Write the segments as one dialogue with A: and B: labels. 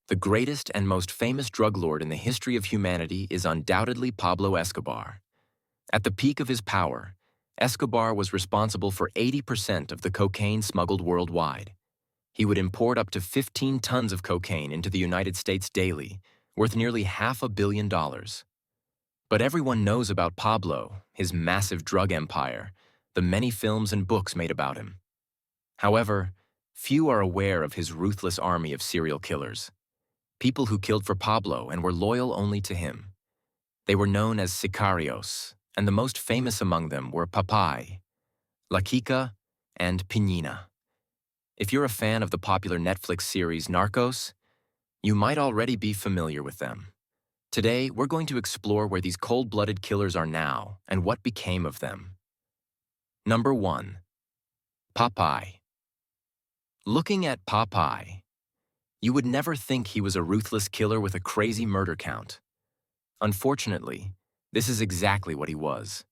A: The greatest and most famous drug lord in the history of humanity is undoubtedly Pablo Escobar. At the peak of his power, Escobar was responsible for 80% of the cocaine smuggled worldwide. He would import up to 15 tons of cocaine into the United States daily, worth nearly $500 million. But everyone knows about Pablo, his massive drug empire, the many films and books made about him. However, few are aware of his ruthless army of serial killers. People who killed for Pablo and were loyal only to him. They were known as sicarios, and the most famous among them were Papay, La Kika, and Piñina. If you're a fan of the popular Netflix series Narcos, you might already be familiar with them. Today, we're going to explore where these cold-blooded killers are now and what became of them. Number 1. Papay. Looking at Papay, you would never think he was a ruthless killer with a crazy murder count. Unfortunately, this is exactly what he was.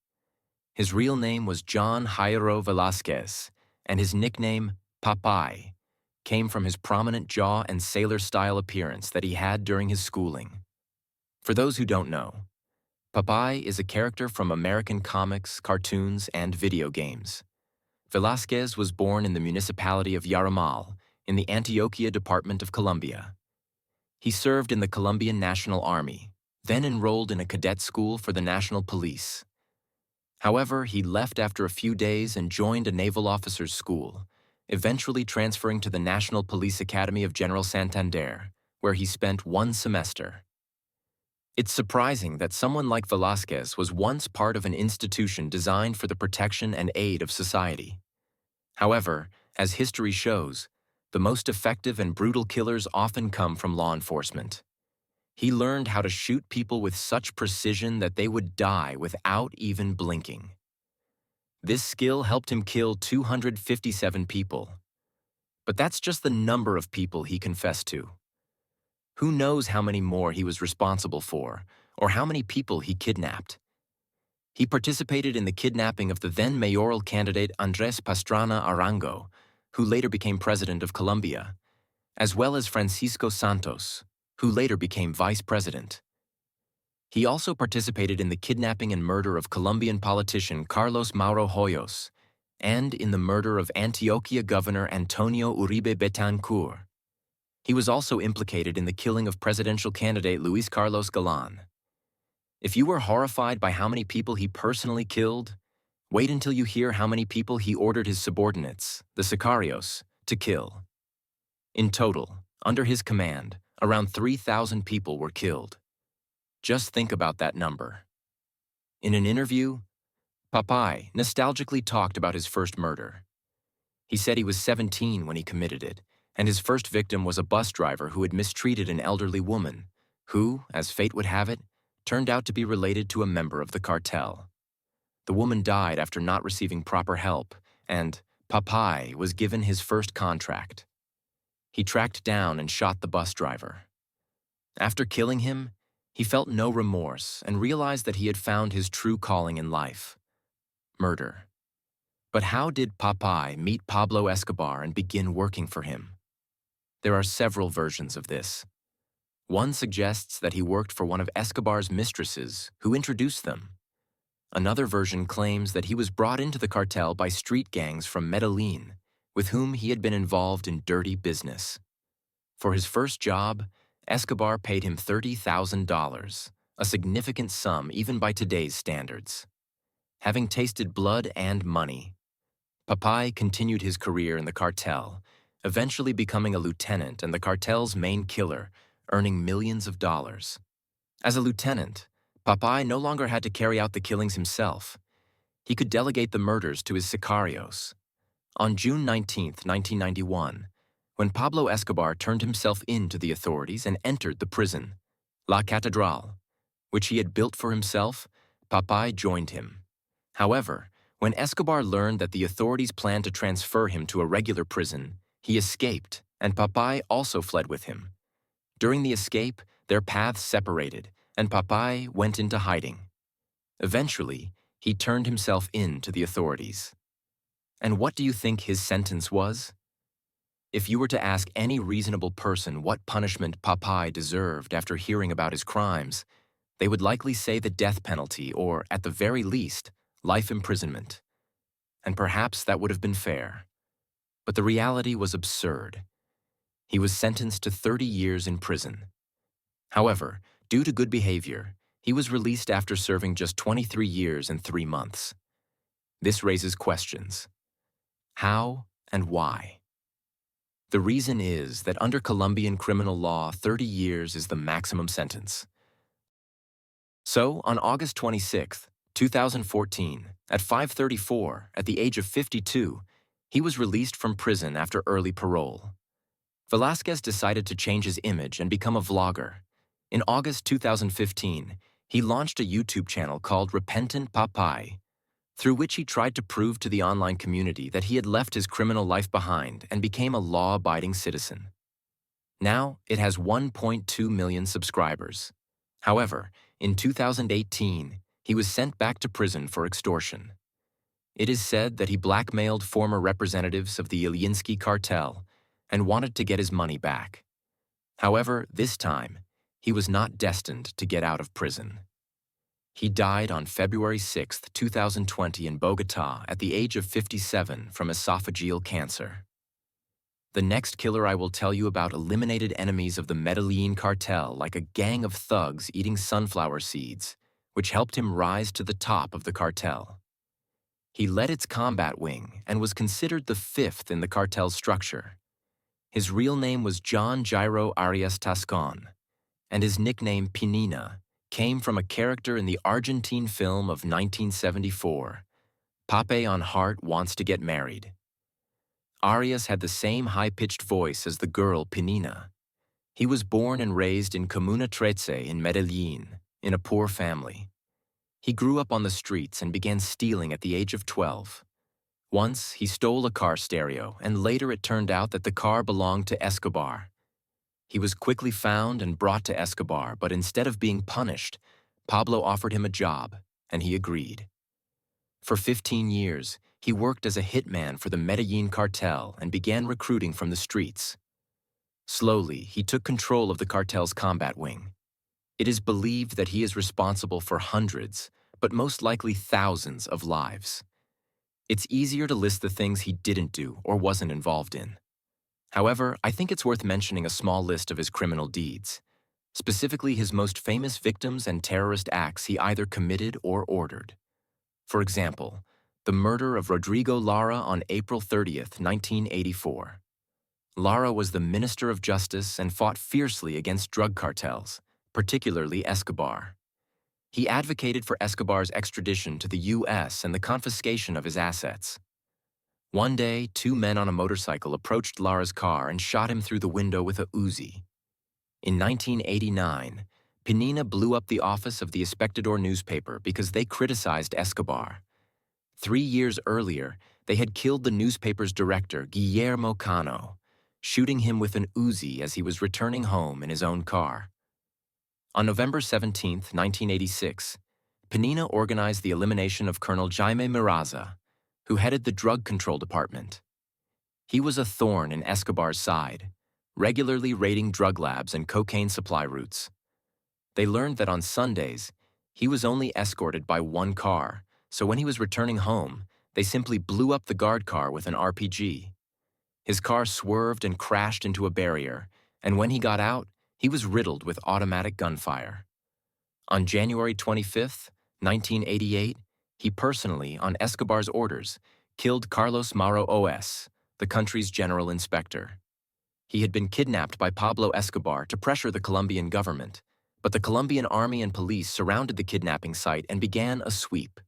A: His real name was John Jairo Velázquez, and his nickname, Papay, came from his prominent jaw and sailor-style appearance that he had during his schooling. For those who don't know, Papay is a character from American comics, cartoons, and video games. Velázquez was born in the municipality of Yaramal, in the Antioquia department of Colombia. He served in the Colombian National Army, then enrolled in a cadet school for the National Police. However, he left after a few days and joined a naval officers' school, eventually transferring to the National Police Academy of General Santander, where he spent 1 semester. It's surprising that someone like Velázquez was once part of an institution designed for the protection and aid of society. However, as history shows, the most effective and brutal killers often come from law enforcement. He learned how to shoot people with such precision that they would die without even blinking. This skill helped him kill 257 people. But that's just the number of people he confessed to. Who knows how many more he was responsible for, or how many people he kidnapped? He participated in the kidnapping of the then mayoral candidate Andrés Pastrana Arango, who later became president of Colombia, as well as Francisco Santos, who later became vice president. He also participated in the kidnapping and murder of Colombian politician Carlos Mauro Hoyos, and in the murder of Antioquia governor Antonio Uribe Betancourt. He was also implicated in the killing of presidential candidate Luis Carlos Galán. If you were horrified by how many people he personally killed, wait until you hear how many people he ordered his subordinates, the sicarios, to kill. In total, under his command, around 3,000 people were killed. Just think about that number. In an interview, Papay nostalgically talked about his first murder. He said he was 17 when he committed it, and his first victim was a bus driver who had mistreated an elderly woman, who, as fate would have it, turned out to be related to a member of the cartel. The woman died after not receiving proper help, and Papay was given his first contract. He tracked down and shot the bus driver. After killing him, he felt no remorse and realized that he had found his true calling in life: murder. But how did Papay meet Pablo Escobar and begin working for him? There are several versions of this. One suggests that he worked for one of Escobar's mistresses, who introduced them. Another version claims that he was brought into the cartel by street gangs from Medellín, with whom he had been involved in dirty business. For his first job, Escobar paid him $30,000, a significant sum even by today's standards. Having tasted blood and money, Papay continued his career in the cartel, eventually becoming a lieutenant and the cartel's main killer, earning millions of dollars. As a lieutenant, Papay no longer had to carry out the killings himself. He could delegate the murders to his sicarios. On June 19, 1991, when Pablo Escobar turned himself in to the authorities and entered the prison, La Catedral, which he had built for himself, Papay joined him. However, when Escobar learned that the authorities planned to transfer him to a regular prison, he escaped, and Papay also fled with him. During the escape, their paths separated, and Papay went into hiding. Eventually, he turned himself in to the authorities. And what do you think his sentence was? If you were to ask any reasonable person what punishment Popeye deserved after hearing about his crimes, they would likely say the death penalty or, at the very least, life imprisonment. And perhaps that would have been fair. But the reality was absurd. He was sentenced to 30 years in prison. However, due to good behavior, he was released after serving just 23 years and 3 months. This raises questions. How and why? The reason is that under Colombian criminal law, 30 years is the maximum sentence. So, on August 26, 2014, at 5:34, at the age of 52, he was released from prison after early parole. Velasquez decided to change his image and become a vlogger. In August 2015, he launched a YouTube channel called Repentant Popeye, through which he tried to prove to the online community that he had left his criminal life behind and became a law-abiding citizen. Now, it has 1.2 million subscribers. However, in 2018, he was sent back to prison for extortion. It is said that he blackmailed former representatives of the Medellín Cartel and wanted to get his money back. However, this time, he was not destined to get out of prison. He died on February 6, 2020 in Bogotá at the age of 57 from esophageal cancer. The next killer I will tell you about eliminated enemies of the Medellín Cartel like a gang of thugs eating sunflower seeds, which helped him rise to the top of the cartel. He led its combat wing and was considered the fifth in the cartel's structure. His real name was John Jairo Arias Tascon, and his nickname Pinina came from a character in the Argentine film of 1974, Pape on Heart Wants to Get Married. Arias had the same high-pitched voice as the girl Pinina. He was born and raised in Comuna 13 in Medellín, in a poor family. He grew up on the streets and began stealing at the age of 12. Once, he stole a car stereo, and later it turned out that the car belonged to Escobar. He was quickly found and brought to Escobar, but instead of being punished, Pablo offered him a job, and he agreed. For 15 years, he worked as a hitman for the Medellín Cartel and began recruiting from the streets. Slowly, he took control of the cartel's combat wing. It is believed that he is responsible for hundreds, but most likely thousands of lives. It's easier to list the things he didn't do or wasn't involved in. However, I think it's worth mentioning a small list of his criminal deeds, specifically his most famous victims and terrorist acts he either committed or ordered. For example, the murder of Rodrigo Lara on April 30, 1984. Lara was the Minister of Justice and fought fiercely against drug cartels, particularly Escobar. He advocated for Escobar's extradition to the U.S. and the confiscation of his assets. One day, 2 men on a motorcycle approached Lara's car and shot him through the window with a Uzi. In 1989, Pinina blew up the office of the Espectador newspaper because they criticized Escobar. 3 years earlier, they had killed the newspaper's director, Guillermo Cano, shooting him with an Uzi as he was returning home in his own car. On November 17, 1986, Pinina organized the elimination of Colonel Jaime Miraza, who headed the drug control department. He was a thorn in Escobar's side, regularly raiding drug labs and cocaine supply routes. They learned that on Sundays, he was only escorted by 1 car, so when he was returning home, they simply blew up the guard car with an RPG. His car swerved and crashed into a barrier, and when he got out, he was riddled with automatic gunfire. On January 25, 1988, he personally, on Escobar's orders, killed Carlos Mauro Os, the country's general inspector. He had been kidnapped by Pablo Escobar to pressure the Colombian government, but the Colombian army and police surrounded the kidnapping site and began a sweep.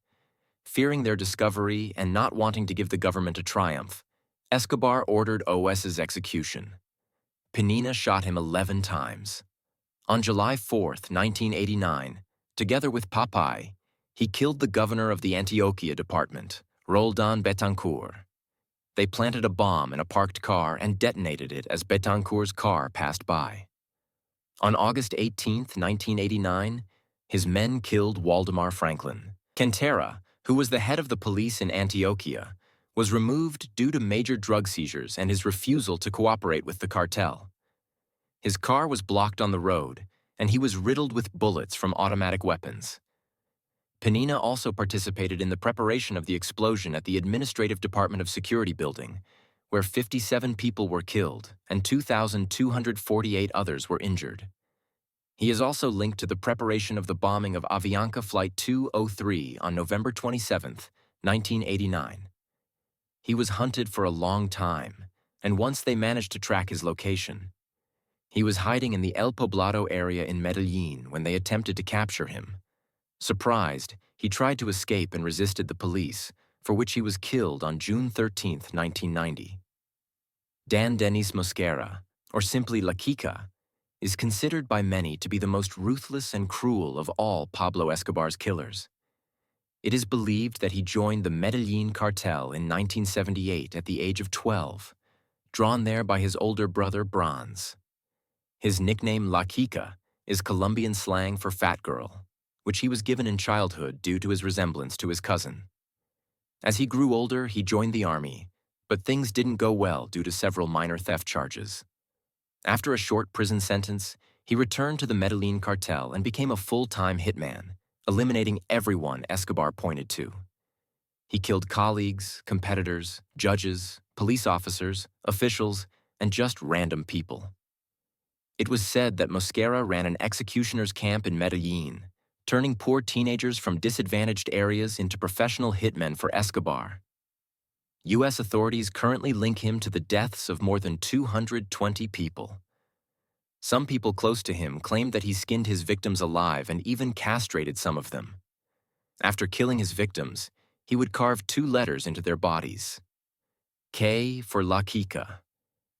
A: Fearing their discovery and not wanting to give the government a triumph, Escobar ordered Os's execution. Pinina shot him 11 times. On July 4, 1989, together with Popeye, he killed the governor of the Antioquia department, Roldan Betancourt. They planted a bomb in a parked car and detonated it as Betancourt's car passed by. On August 18, 1989, his men killed Waldemar Franklin. Quintera, who was the head of the police in Antioquia, was removed due to major drug seizures and his refusal to cooperate with the cartel. His car was blocked on the road, and he was riddled with bullets from automatic weapons. Penina also participated in the preparation of the explosion at the Administrative Department of Security building, where 57 people were killed and 2,248 others were injured. He is also linked to the preparation of the bombing of Avianca Flight 203 on November 27, 1989. He was hunted for a long time, and once they managed to track his location. He was hiding in the El Poblado area in Medellín when they attempted to capture him. Surprised, he tried to escape and resisted the police, for which he was killed on June 13, 1990. Dan Denis Mosquera, or simply La Kika, is considered by many to be the most ruthless and cruel of all Pablo Escobar's killers. It is believed that he joined the Medellín Cartel in 1978 at the age of 12, drawn there by his older brother Bronze. His nickname La Kika is Colombian slang for fat girl, which he was given in childhood due to his resemblance to his cousin. As he grew older, he joined the army, but things didn't go well due to several minor theft charges. After a short prison sentence, he returned to the Medellín Cartel and became a full-time hitman, eliminating everyone Escobar pointed to. He killed colleagues, competitors, judges, police officers, officials, and just random people. It was said that Mosquera ran an executioner's camp in Medellín, turning poor teenagers from disadvantaged areas into professional hitmen for Escobar. U.S. authorities currently link him to the deaths of more than 220 people. Some people close to him claimed that he skinned his victims alive and even castrated some of them. After killing his victims, he would carve 2 letters into their bodies. K for La Kika.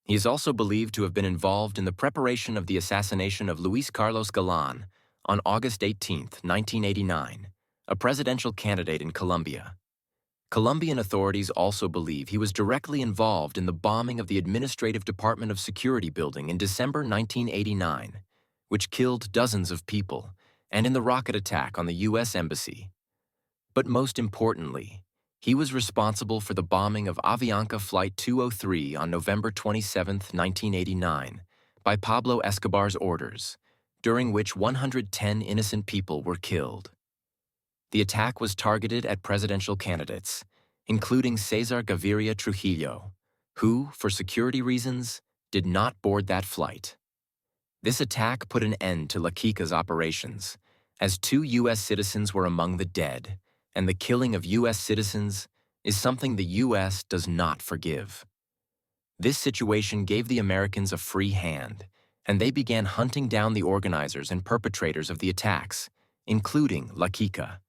A: He is also believed to have been involved in the preparation of the assassination of Luis Carlos Galán on August 18, 1989, a presidential candidate in Colombia. Colombian authorities also believe he was directly involved in the bombing of the Administrative Department of Security building in December 1989, which killed dozens of people, and in the rocket attack on the U.S. Embassy. But most importantly, he was responsible for the bombing of Avianca Flight 203 on November 27, 1989, by Pablo Escobar's orders, during which 110 innocent people were killed. The attack was targeted at presidential candidates, including Cesar Gaviria Trujillo, who, for security reasons, did not board that flight. This attack put an end to La Kika's operations, as 2 U.S. citizens were among the dead, and the killing of U.S. citizens is something the U.S. does not forgive. This situation gave the Americans a free hand, and they began hunting down the organizers and perpetrators of the attacks, including La Kika.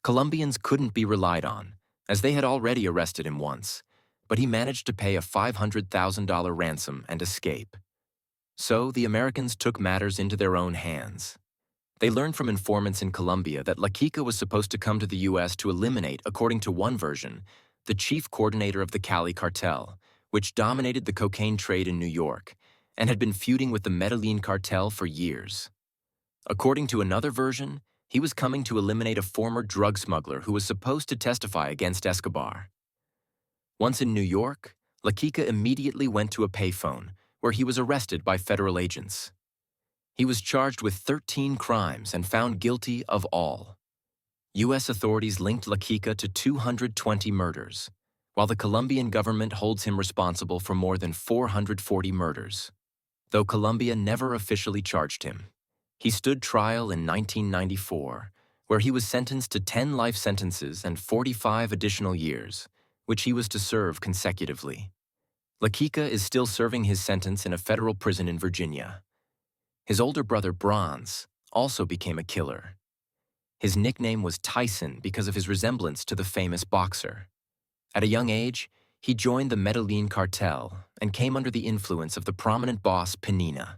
A: Colombians couldn't be relied on, as they had already arrested him once, but he managed to pay a $500,000 ransom and escape. So the Americans took matters into their own hands. They learned from informants in Colombia that La Kika was supposed to come to the U.S. to eliminate, according to one version, the chief coordinator of the Cali cartel, which dominated the cocaine trade in New York, and had been feuding with the Medellín cartel for years. According to another version, he was coming to eliminate a former drug smuggler who was supposed to testify against Escobar. Once in New York, La Kika immediately went to a payphone, where he was arrested by federal agents. He was charged with 13 crimes and found guilty of all. U.S. authorities linked La Kika to 220 murders, while the Colombian government holds him responsible for more than 440 murders. Though Colombia never officially charged him, he stood trial in 1994, where he was sentenced to 10 life sentences and 45 additional years, which he was to serve consecutively. La Kika is still serving his sentence in a federal prison in Virginia. His older brother Bronze also became a killer. His nickname was Tyson because of his resemblance to the famous boxer. At a young age, he joined the Medellín Cartel and came under the influence of the prominent boss Penina.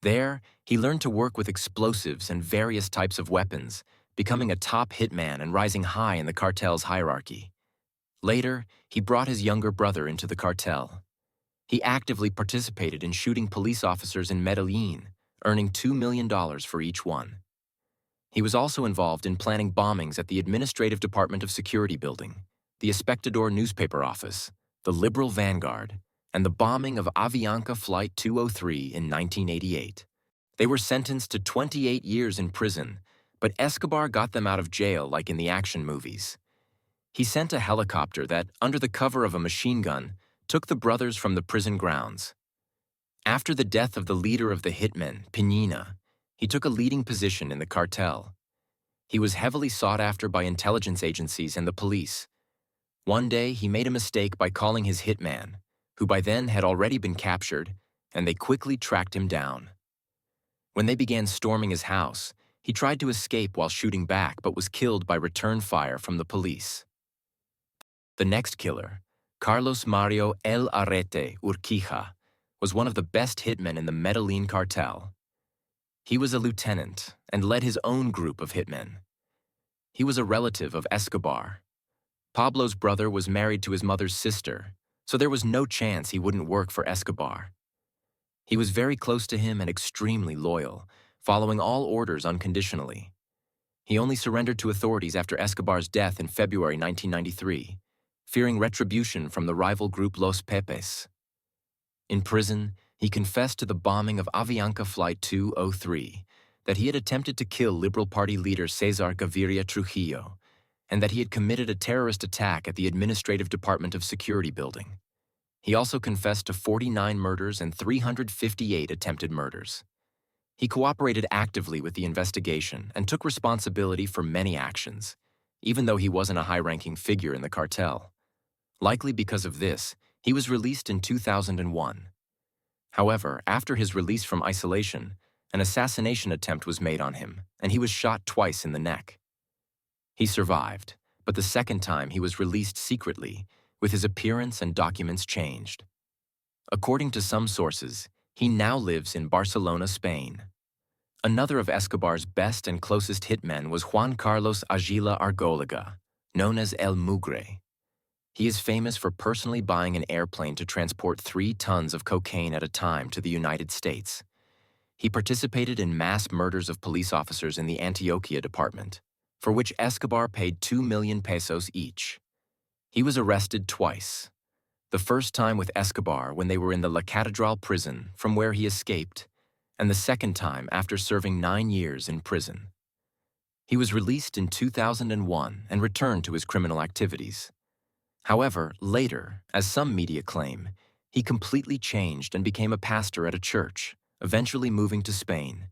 A: There, he learned to work with explosives and various types of weapons, becoming a top hitman and rising high in the cartel's hierarchy. Later, he brought his younger brother into the cartel. He actively participated in shooting police officers in Medellín, earning $2 million for each one. He was also involved in planning bombings at the Administrative Department of Security building, the Espectador newspaper office, the Liberal Vanguard, and the bombing of Avianca Flight 203 in 1988. They were sentenced to 28 years in prison, but Escobar got them out of jail like in the action movies. He sent a helicopter that, under the cover of a machine gun, took the brothers from the prison grounds. After the death of the leader of the hitmen, Pinina, he took a leading position in the cartel. He was heavily sought after by intelligence agencies and the police. One day, he made a mistake by calling his hitman, who by then had already been captured, and they quickly tracked him down. When they began storming his house, he tried to escape while shooting back but was killed by return fire from the police. The next killer, Carlos Mario El Arrete Urquiza, was one of the best hitmen in the Medellín Cartel. He was a lieutenant and led his own group of hitmen. He was a relative of Escobar. Pablo's brother was married to his mother's sister, so there was no chance he wouldn't work for Escobar. He was very close to him and extremely loyal, following all orders unconditionally. He only surrendered to authorities after Escobar's death in February 1993, fearing retribution from the rival group Los Pepes. In prison, he confessed to the bombing of Avianca Flight 203, that he had attempted to kill Liberal Party leader Cesar Gaviria Trujillo, and that he had committed a terrorist attack at the Administrative Department of Security building. He also confessed to 49 murders and 358 attempted murders. He cooperated actively with the investigation and took responsibility for many actions, even though he wasn't a high-ranking figure in the cartel. Likely because of this, he was released in 2001. However, after his release from isolation, an assassination attempt was made on him, and he was shot twice in the neck. He survived, but the second time he was released secretly, with his appearance and documents changed. According to some sources, he now lives in Barcelona, Spain. Another of Escobar's best and closest hitmen was Juan Carlos Agila Argolaga, known as El Mugre. He is famous for personally buying an airplane to transport 3 tons of cocaine at a time to the United States. He participated in mass murders of police officers in the Antioquia department, for which Escobar paid 2 million pesos each. He was arrested twice. The first time with Escobar when they were in the La Catedral prison from where he escaped, and the second time after serving 9 years in prison. He was released in 2001 and returned to his criminal activities. However, later, as some media claim, he completely changed and became a pastor at a church, eventually moving to Spain.